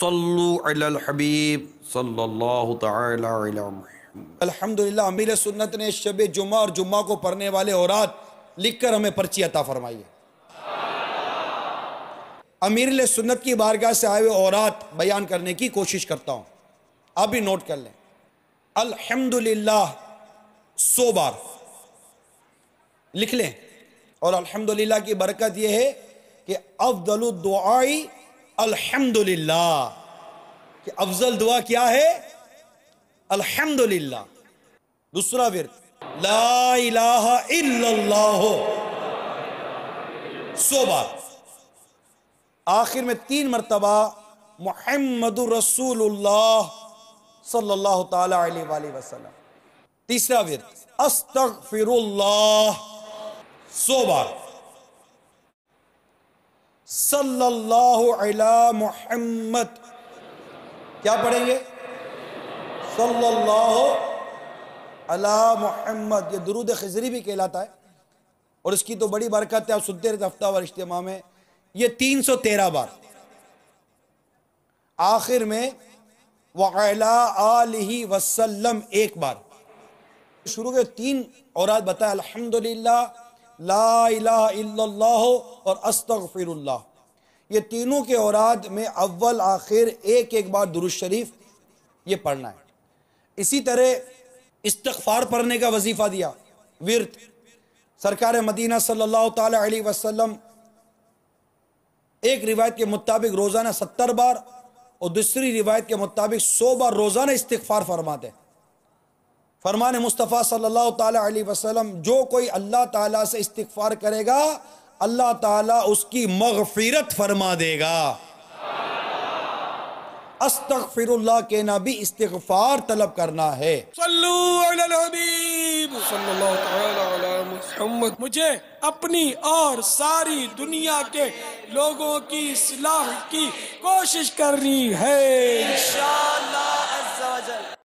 صلو علی الحبیب صلی اللہ تعالی علی محمد۔ الحمدللہ امیر سنت نے شب جمعہ اور جمعہ کو پڑھنے والے اورات لکھ کر ہمیں پرچی عطا فرمائی ہے۔ امیر سنت کی بارگاہ سے آئے ہوئے اورات بیان کرنے کی کوشش کرتا ہوں، آپ بھی نوٹ کر لیں۔ الحمدللہ 100 بار لکھ لیں، اور الحمدللہ کی برکت یہ ہے کہ افضل الدعائی الحمدللہ، کہ افضل دعا کیا ہے؟ الحمدللہ۔ دوسرا ورد لا الہ الا اللہ 100 بار، آخر میں 3 مرتبہ محمد رسول اللہ صلی اللہ تعالی علیہ وآلہ وسلم۔ تیسرا ورد استغفر اللہ 100 بار، صلی اللہ علی محمد، کیا پڑھیں گے؟ صلی اللہ علی محمد۔ یہ درود خضری بھی کہلاتا ہے، اور اس کی تو بڑی برکت ہے، آپ سنتے رہتے ہفتہ وار اجتماع میں۔ یہ 313 بار، آخر میں وعلی آلہ وسلم 1 بار۔ شروع کے 3 اورات بتایا، الحمدللہ، لا الہ الا اللہ اور استغفر اللہ۔ یہ تینوں کے اورات میں اول آخر ایک بار درود شریف یہ پڑھنا ہے۔ اسی طرح استغفار پڑھنے کا وظیفہ دیا، ورد۔ سرکار مدینہ صلی اللہ تعالی علیہ وسلم ایک روایت کے مطابق روزانہ 70 بار اور دوسری روایت کے مطابق 100 بار روزانہ استغفار فرماتے ہیں۔ فرمان مصطفیٰ صلی اللہ تعالی علیہ وسلم، جو کوئی اللہ تعالیٰ سے استغفار کرے گا اللہ تعالیٰ اس کی مغفرت فرما دے گا۔ استغفر اللہ کہنا بھی استغفار طلب کرنا ہے۔ صلو علی الحبیب صلی اللہ تعالی علی محمد۔ مجھے اپنی اور ساری دنیا کے لوگوں کی اصلاح کی کوشش کرنی ہے انشاءاللہ۔